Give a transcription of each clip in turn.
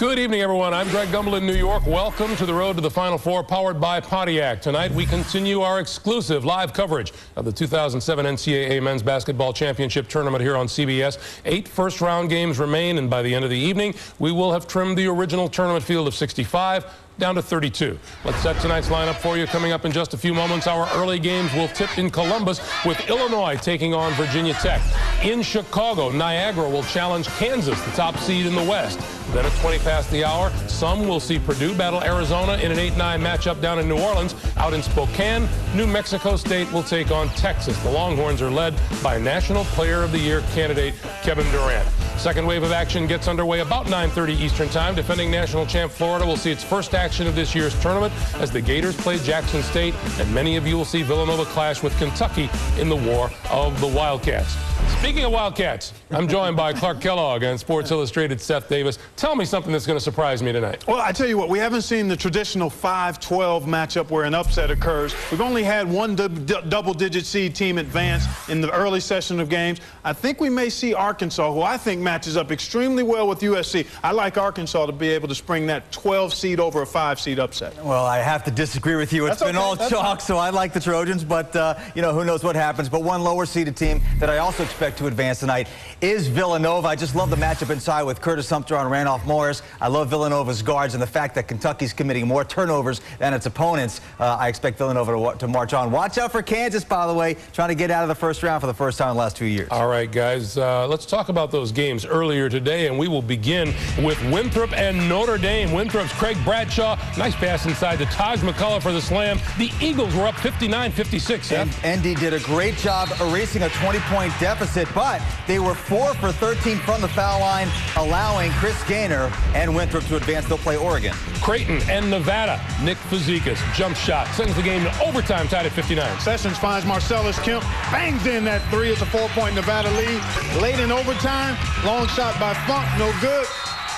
Good evening, everyone. I'm Greg Gumbel in New York. Welcome to the Road to the Final Four, powered by Pontiac. Tonight, we continue our exclusive live coverage of the 2007 NCAA Men's Basketball Championship Tournament here on CBS. 8 first-round games remain, and by the end of the evening, we will have trimmed the original tournament field of 65 down to 32. Let's set tonight's lineup for you. Coming up in just a few moments, our early games will tip in Columbus with Illinois taking on Virginia Tech. In Chicago, Niagara will challenge Kansas, the top seed in the West. Then at 20 past the hour, some will see Purdue battle Arizona in an 8-9 matchup down in New Orleans. Out in Spokane, New Mexico State will take on Texas. The Longhorns are led by National Player of the Year candidate Kevin Durant. Second wave of action gets underway about 9:30 Eastern Time. Defending national champ Florida will see its first action of this year's tournament as the Gators play Jackson State, and many of you will see Villanova clash with Kentucky in the War of the Wildcats. Speaking of Wildcats, I'm joined by Clark Kellogg and Sports Illustrated's Seth Davis. Tell me something that's going to surprise me tonight. Well, I tell you what, we haven't seen the traditional 5-12 matchup where an upset occurs. We've only had one double-digit seed team advance in the early session of games. I think we may see Arkansas, who I think matches up extremely well with USC. I like Arkansas to be able to spring that 12 seed over a 5 seed upset. Well, I have to disagree with you. It's been all chalk, so I like the Trojans, but, you know, who knows what happens. But one lower-seeded team that I also expect to advance tonight is Villanova. I just love the matchup inside with Curtis Sumter on Randolph Morris. I love Villanova's guards and the fact that Kentucky's committing more turnovers than its opponents. I expect Villanova to march on. Watch out for Kansas, by the way, trying to get out of the first round for the first time in the last 2 years. All right, guys, let's talk about those games earlier today, and we will begin with Winthrop and Notre Dame. Winthrop's Craig Bradshaw, nice pass inside to Taj McCullough for the slam. The Eagles were up 59-56. ND did a great job erasing a 20-point deficit, but they were 4 for 13 from the foul line, allowing Chris Gaynor and Winthrop to advance. They'll play Oregon. Creighton and Nevada. Nick Fazekas, jump shot, sends the game to overtime, tied at 59. Sessions finds Marcellus Kemp, bangs in that 3. It's a 4-point Nevada lead. Late in overtime, long shot by Funk, no good.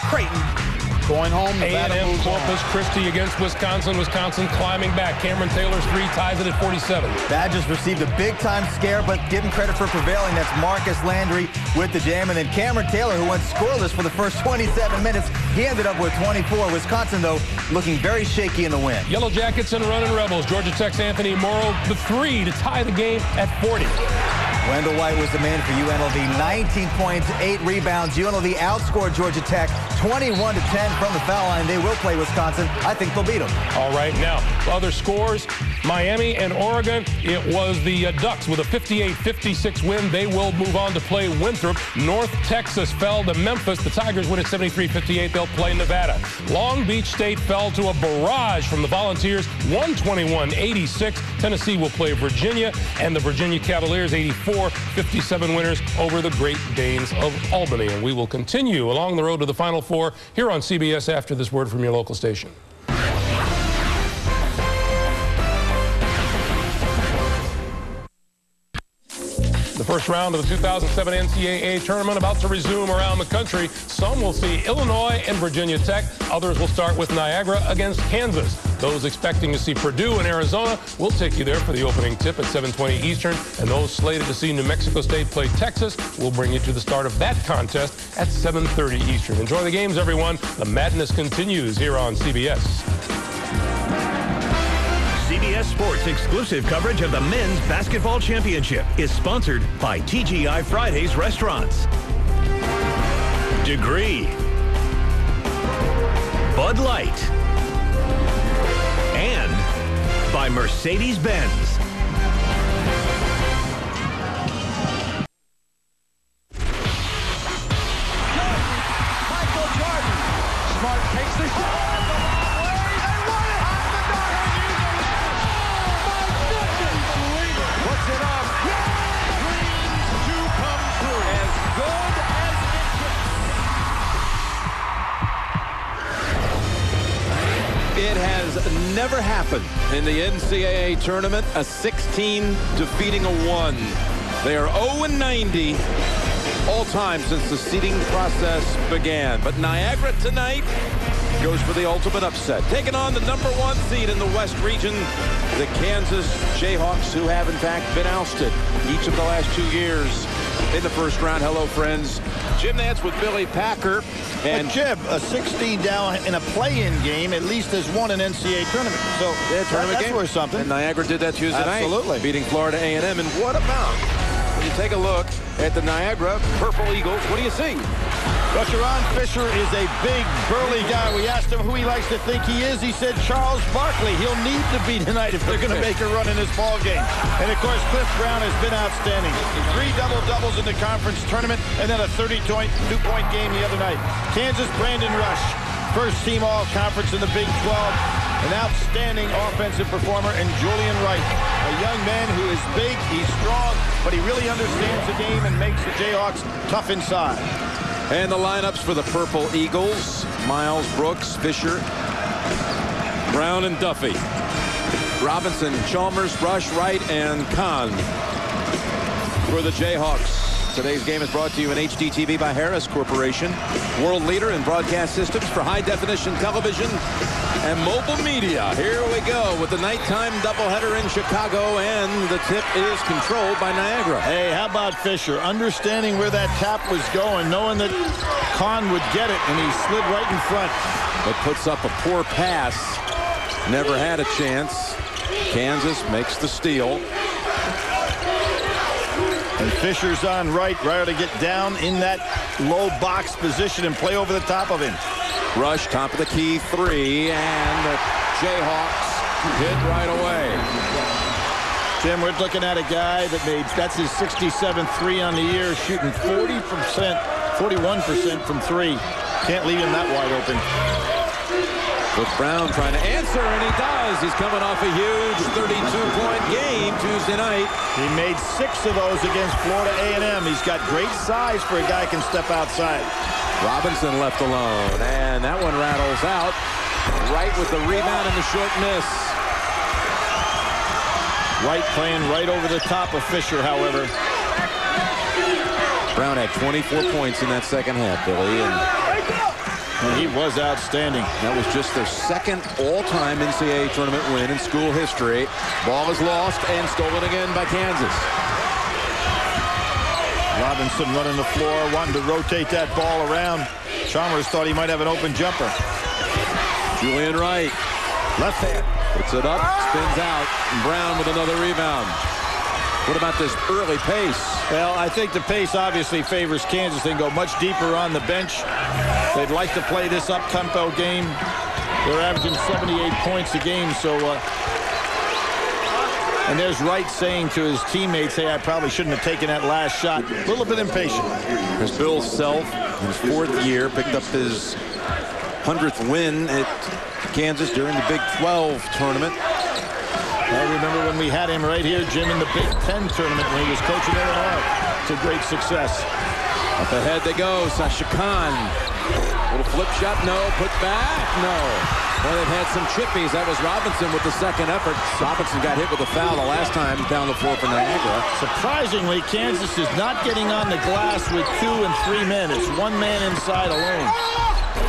Creighton going home. A&M Corpus Christi against Wisconsin. Wisconsin climbing back. Cameron Taylor's 3 ties it at 47. Badgers received a big-time scare, but give him credit for prevailing. That's Marcus Landry with the jam. And then Cameron Taylor, who went scoreless for the first 27 minutes, he ended up with 24. Wisconsin, though, looking very shaky in the win. Yellow Jackets and running Rebels. Georgia Tech's Anthony Morrow, the 3 to tie the game at 40. Wendell White was the man for UNLV. 19 points, 8 rebounds. UNLV outscored Georgia Tech 21-10 from the foul line. They will play Wisconsin. I think they'll beat them. All right, now, other scores. Miami and Oregon. It was the Ducks with a 58-56 win. They will move on to play Winthrop. North Texas fell to Memphis. The Tigers win at 73-58. They'll play Nevada. Long Beach State fell to a barrage from the Volunteers, 121-86. Tennessee will play Virginia, and the Virginia Cavaliers, 84-57 winners over the Great Danes of Albany. And we will continue along the road to the Final Four here on CBS after this word from your local station. The first round of the 2007 NCAA tournament about to resume around the country. Some will see Illinois and Virginia Tech. Others will start with Niagara against Kansas. Those expecting to see Purdue and Arizona will take you there for the opening tip at 7:20 Eastern. And those slated to see New Mexico State play Texas will bring you to the start of that contest at 7:30 Eastern. Enjoy the games, everyone. The madness continues here on CBS. CBS Sports exclusive coverage of the Men's Basketball Championship is sponsored by TGI Fridays Restaurants, Degree, Bud Light, and by Mercedes-Benz. Michael Jordan. Smart takes the shot. It has never happened in the NCAA tournament, a 16 defeating a 1. They are 0-90 all time since the seeding process began. But Niagara tonight goes for the ultimate upset, taking on the #1 seed in the West region, the Kansas Jayhawks, who have in fact been ousted each of the last 2 years in the first round. Hello, friends. Jim Nantz with Billy Packer. And Jim, a 16 down in a play-in game at least has won an NCAA tournament. So yeah, tournament that's game. worth something. And Niagara did that Tuesday night. Absolutely. Beating Florida A&M. And what about when you take a look at the Niagara Purple Eagles? What do you see? Ron Fisher is a big, burly guy. We asked him who he likes to think he is. He said Charles Barkley. He'll need to be tonight if they're going to make a run in this ball game. And, of course, Cliff Brown has been outstanding. 3 double-doubles in the conference tournament and then a 32-point game the other night. Kansas, Brandon Rush, first-team all-conference in the Big 12. An outstanding offensive performer, and Julian Wright, a young man who is big, he's strong, but he really understands the game and makes the Jayhawks tough inside. And the lineups for the Purple Eagles: Miles, Brooks, Fisher, Brown, and Duffy. Robinson, Chalmers, Rush, Wright, and Kahn for the Jayhawks. Today's game is brought to you in HDTV by Harris Corporation, world leader in broadcast systems for high-definition television and mobile media. Here we go with the nighttime doubleheader in Chicago, and the tip is controlled by Niagara. Hey, how about Fisher? Understanding where that tap was going, knowing that Kahn would get it, and he slid right in front. It puts up a poor pass. Never had a chance. Kansas makes the steal. And Fisher's on right to get down in that low box position and play over the top of him. Rush, top of the key, 3, and the Jayhawks hit right away. Jim, we're looking at a guy that's his 67th 3 on the year, shooting 41% from 3. Can't leave him that wide open. With Brown trying to answer, and he does. He's coming off a huge 32-point game Tuesday night. He made 6 of those against Florida A&M. He's got great size for a guy who can step outside. Robinson left alone, and that one rattles out. Wright with the rebound and the short miss. Wright playing right over the top of Fisher, however. Brown had 24 points in that second half, Billy, and he was outstanding. That was just their second all-time NCAA tournament win in school history. Ball is lost and stolen again by Kansas. Robinson running the floor, wanting to rotate that ball around. Chalmers thought he might have an open jumper. Julian Wright, left hand, puts it up, spins out, and Brown with another rebound. What about this early pace? Well, I think the pace obviously favors Kansas. They can go much deeper on the bench. They'd like to play this up-tempo game. They're averaging 78 points a game, so and there's Wright saying to his teammates, hey, I probably shouldn't have taken that last shot. A little bit impatient. There's Bill Self, in his 4th year, picked up his 100th win at Kansas during the Big 12 tournament. I remember when we had him right here, Jim, in the Big 10 tournament when he was coaching Illinois. It's a great success. Up ahead they go. Sasha Khan. Little flip shot. No. Put back. No. Well, they've had some chippies. That was Robinson with the second effort. Robinson got hit with a foul the last time down the floor for Niagara. Surprisingly, Kansas is not getting on the glass with 2 and 3 men. It's 1 man inside alone.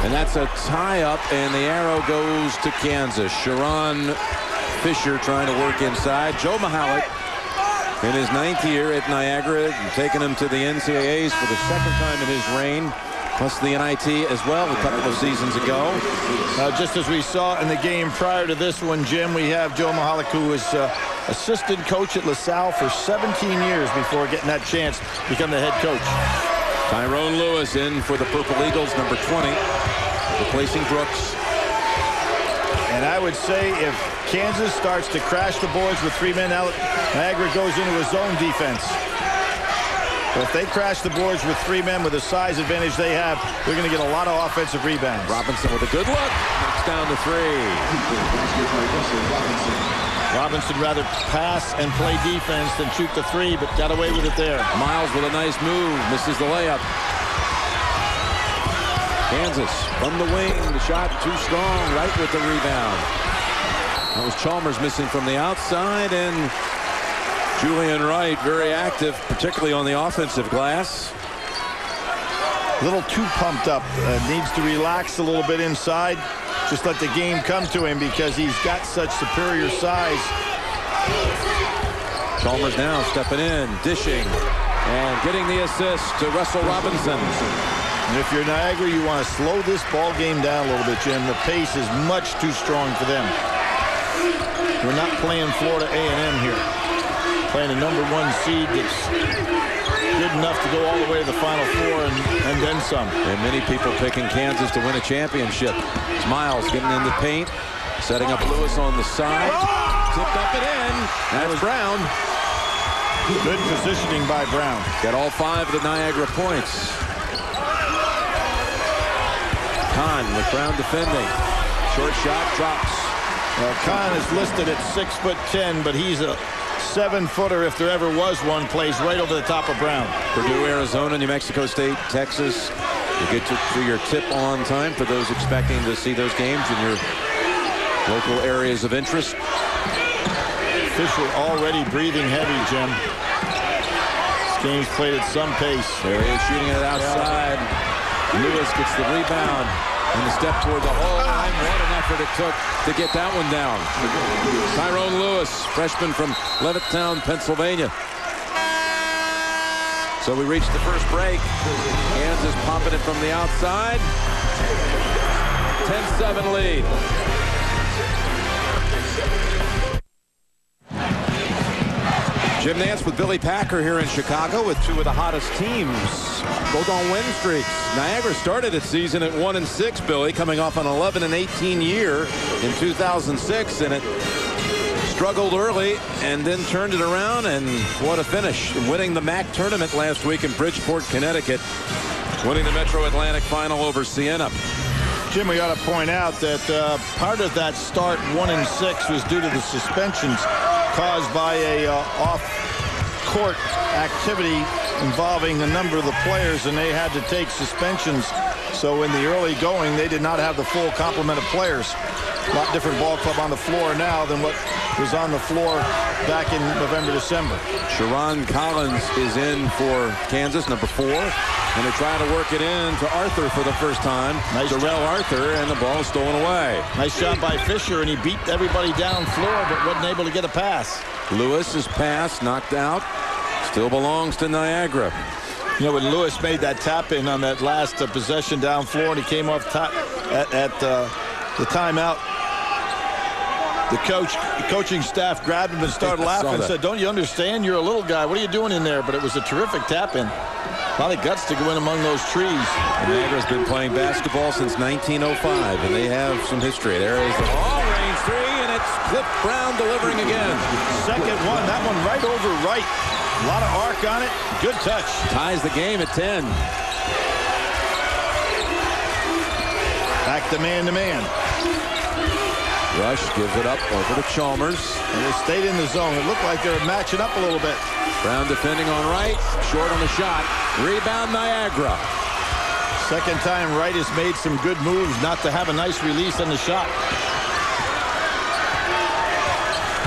And that's a tie-up, and the arrow goes to Kansas. Sharon Fisher trying to work inside. Joe Mahalik in his 9th year at Niagara, taking him to the NCAAs for the 2nd time in his reign, plus the NIT as well a couple of seasons ago. Just as we saw in the game prior to this one, Jim, we have Joe Mahalik, who was assistant coach at LaSalle for 17 years before getting that chance to become the head coach. Tyrone Lewis in for the Purple Eagles, number 20, replacing Brooks. And I would say if Kansas starts to crash the boards with 3 men out, Niagara goes into a zone defense. But if they crash the boards with 3 men with the size advantage they have, they're going to get a lot of offensive rebounds. Robinson with a good look. Knocks down the 3. Robinson rather pass and play defense than shoot the 3, but got away with it there. Miles with a nice move. Misses the layup. Kansas from the wing. The shot too strong. Right with the rebound. That was Chalmers missing from the outside, and Julian Wright very active, particularly on the offensive glass. A little too pumped up. Needs to relax a little bit inside. Just let the game come to him because he's got such superior size. Chalmers now stepping in, dishing. And getting the assist to Russell Robinson. And if you're Niagara, you want to slow this ball game down a little bit, Jim. The pace is much too strong for them. We're not playing Florida A&M here. Playing a #1 seed that's good enough to go all the way to the Final Four and then some. And many people picking Kansas to win a championship. It's Miles getting in the paint, setting up Lewis on the side. Tipped up and in. That was Brown. Good positioning by Brown. Got all 5 of the Niagara points. Kahn with Brown defending. Short shot drops. Well, Kahn is listed at 6'10", but he's a 7-footer if there ever was one. Plays right over the top of Brown. Purdue, Arizona, New Mexico State, Texas. You get to your tip on time for those expecting to see those games in your local areas of interest. Fisher already breathing heavy, Jim. This game's played at some pace. There he is shooting it outside. Lewis gets the rebound and the step toward the hole. And what an effort it took to get that one down. Tyrone Lewis, freshman from Levittown, Pennsylvania. So we reached the first break. Kansas popping it from the outside. 10-7 lead. Jim Nance with Billy Packer here in Chicago with 2 of the hottest teams. Both on win streaks. Niagara started its season at 1-6, Billy, coming off an 11-18 year in 2006, and it struggled early and then turned it around, and what a finish. Winning the MAC tournament last week in Bridgeport, Connecticut. Winning the Metro Atlantic final over Siena. Jim, we got to point out that part of that start 1-6 was due to the suspensions caused by a off-court activity involving a number of the players, and they had to take suspensions. So in the early going, they did not have the full complement of players. A lot different ball club on the floor now than what was on the floor back in November, December. Sharon Collins is in for Kansas, number 4. And they're trying to work it in to Arthur for the first time. Nice Darrell Arthur, and the ball is stolen away. Nice shot by Fisher, and he beat everybody down floor, but wasn't able to get a pass. Lewis's pass knocked out. Still belongs to Niagara. You know, when Lewis made that tap in on that last possession down floor, and he came off top at the timeout, the coaching staff grabbed him and started laughing and said, "Don't you understand? You're a little guy. What are you doing in there?" But it was a terrific tap in. A lot of guts to go in among those trees. Niagara's been playing basketball since 1905, and they have some history. There is the ball, range 3, and it's Cliff Brown delivering again. Second one, that one right over right. A lot of arc on it. Good touch. Ties the game at 10. Back to man-to-man. Rush gives it up over to Chalmers. And they stayed in the zone. It looked like they were matching up a little bit. Brown defending on Wright. Short on the shot. Rebound Niagara. Second time Wright has made some good moves not to have a nice release on the shot.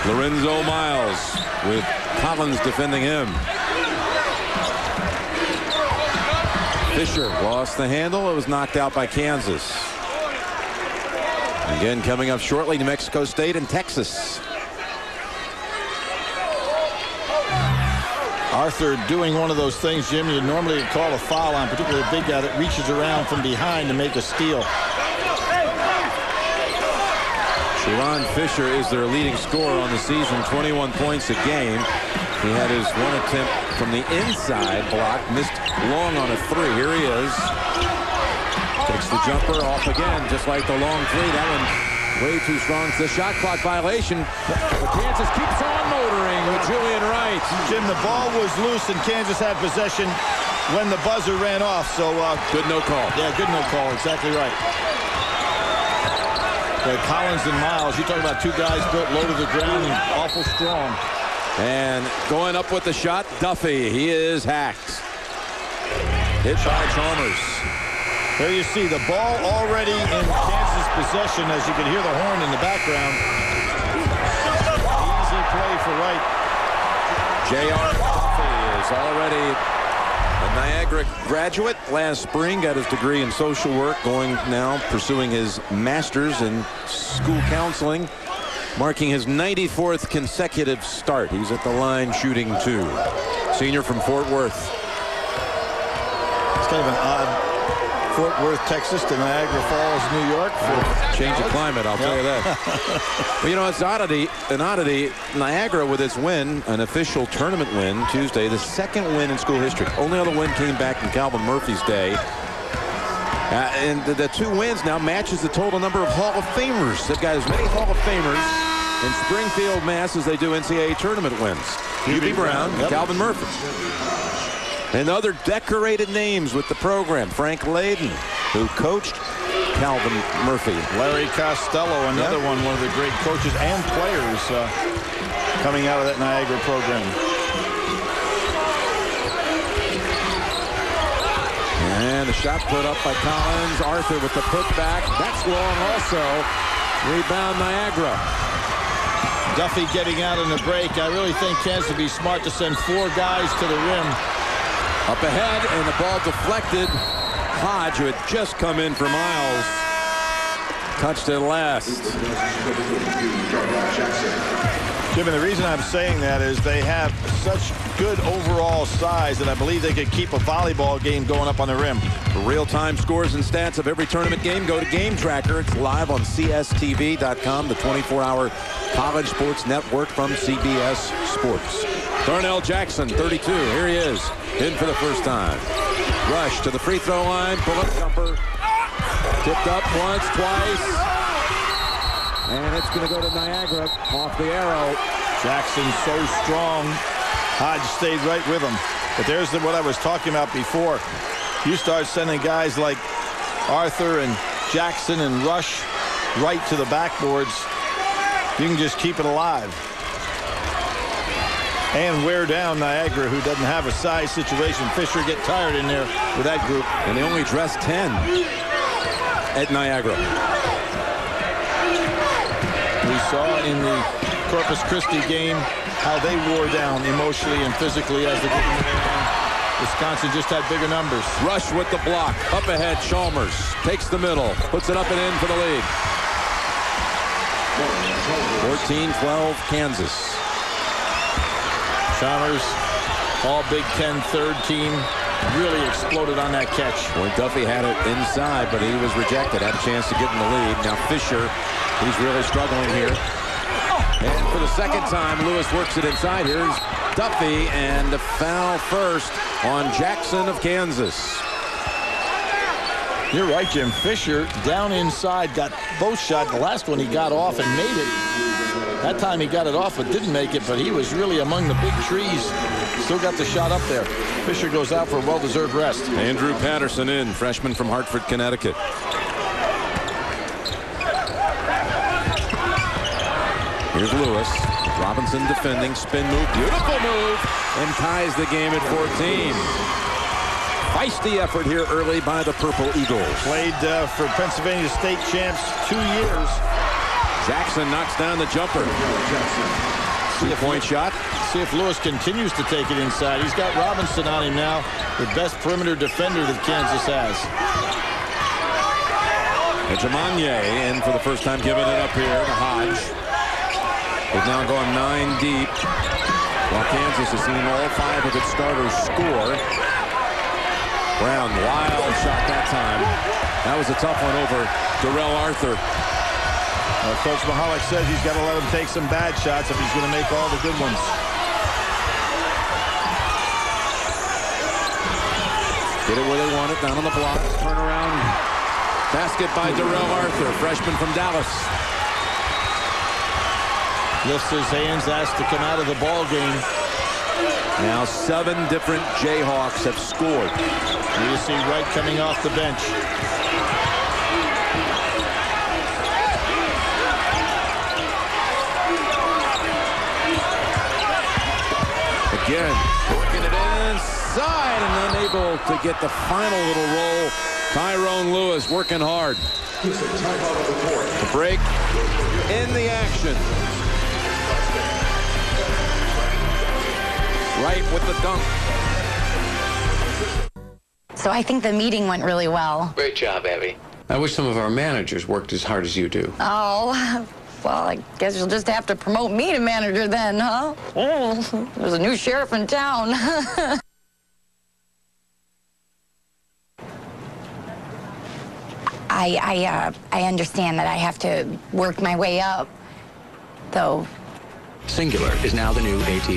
Lorenzo Miles with Collins defending him. Fisher lost the handle. It was knocked out by Kansas. Again, coming up shortly, New Mexico State and Texas. Arthur doing one of those things, Jim, you normally call a foul on, particularly a big guy that reaches around from behind to make a steal. Sharon Fisher is their leading scorer on the season, 21 points a game. He had his one attempt from the inside block, missed long on a 3. Here he is. Takes the jumper off again, just like the long 3. That one way too strong. It's the shot clock violation. But Kansas keeps on motoring with Julian Wright. Jim, the ball was loose and Kansas had possession when the buzzer ran off. So good no call. Yeah, good no call. Exactly right. But Collins and Miles, you talk about 2 guys built low to the ground and awful strong. And going up with the shot, Duffy. He is hacked. Hit by Chalmers. There you see the ball already in Kansas possession, as you can hear the horn in the background. Easy play for Wright. J.R. Duffy is already a Niagara graduate. Last spring, got his degree in social work, going now pursuing his master's in school counseling, marking his 94th consecutive start. He's at the line shooting 2. Senior from Fort Worth. It's kind of an odd Fort Worth, Texas to Niagara Falls, New York. Change of climate, I'll tell you that. But you know, it's an oddity. Niagara with its win, an official tournament win Tuesday, the second win in school history. Only other win came back in Calvin Murphy's day. And the 2 wins now matches the total number of Hall of Famers. They've got as many Hall of Famers in Springfield, Mass. as they do NCAA tournament wins. Hubie Brown, Calvin Murphy. And other decorated names with the program. Frank Layden, who coached Calvin Murphy. Larry Costello, another one of the great coaches and players coming out of that Niagara program. And the shot put up by Collins. Arthur with the putback. That's long also. Rebound Niagara. Duffy getting out in the break. I really think Kansas would be smart to send 4 guys to the rim. Up ahead, and the ball deflected. Hodge, who had just come in for Miles, touched it last. Jim, and the reason I'm saying that is they have such good overall size that I believe they could keep a volleyball game going up on the rim. For real-time scores and stats of every tournament game, go to Game Tracker. It's live on CSTV.com, the 24-hour college sports network from CBS Sports. Darnell Jackson, 32. Here he is, in for the first time. Rush to the free throw line, pull-up jumper. Tipped up once, twice. And it's going to go to Niagara off the arrow. Jackson so strong. Hodge stayed right with him. But there's what I was talking about before. You start sending guys like Arthur and Jackson and Rush right to the backboards, you can just keep it alive. And wear down Niagara, who doesn't have a size situation. Fisher get tired in there with that group. And they only dress 10 at Niagara. We saw in the Corpus Christi game how they wore down emotionally and physically as the game went on. Wisconsin just had bigger numbers. Rush with the block. Up ahead, Chalmers takes the middle. Puts it up and in for the lead. 14-12 Kansas. Chalmers, all Big Ten third team, really exploded on that catch. Boy, Duffy had it inside, but he was rejected. Had a chance to get in the lead. Now Fisher, he's really struggling here. And for the second time, Lewis works it inside. Here's Duffy, and the foul first on Jackson of Kansas. You're right, Jim. Fisher down inside, got both shots. The last one he got off and made it. That time he got it off but didn't make it, but he was really among the big trees. Still got the shot up there. Fisher goes out for a well-deserved rest. Andrew Patterson in, freshman from Hartford, Connecticut. Here's Lewis. Robinson defending, spin move, beautiful move, and ties the game at 14. Feisty effort here early by the Purple Eagles. Played for Pennsylvania State champs 2 years. Jackson knocks down the jumper. 2-point shot. See if Lewis continues to take it inside. He's got Robinson on him now, the best perimeter defender that Kansas has. And Jamanye in for the first time, giving it up here to Hodge. They've now gone 9 deep, while Kansas has seen all 5 of its starters score. Brown, wild shot that time. That was a tough one over Darrell Arthur. Coach Mahalik says he's got to let him take some bad shots if he's going to make all the good ones. Get it where they want it, down on the block. Turn around. Basket by Darrell Arthur, freshman from Dallas. Lifts his hands, asked to come out of the ball game. Now 7 different Jayhawks have scored. You see Wright coming off the bench. Again, working it inside and unable to get the final little roll. Tyrone Lewis working hard. The break in the action. Right with the dunk. So I think the meeting went really well. Great job, Abby. I wish some of our managers worked as hard as you do. Oh, Well, I guess you'll just have to promote me to manager then, huh? Oh, there's a new sheriff in town. I understand that I have to work my way up, though. Singular is now the new AT&T.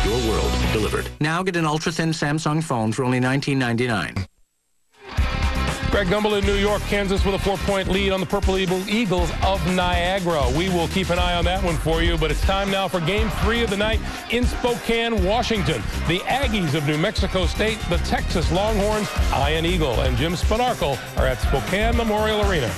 Your world delivered. Now get an ultra-thin Samsung phone for only $19.99. Greg Gumbel in New York, Kansas with a 4-point lead on the Purple Eagles of Niagara. We will keep an eye on that one for you, but it's time now for Game 3 of the night in Spokane, Washington. The Aggies of New Mexico State, the Texas Longhorns, Ian Eagle, and Jim Spanarkel are at Spokane Memorial Arena.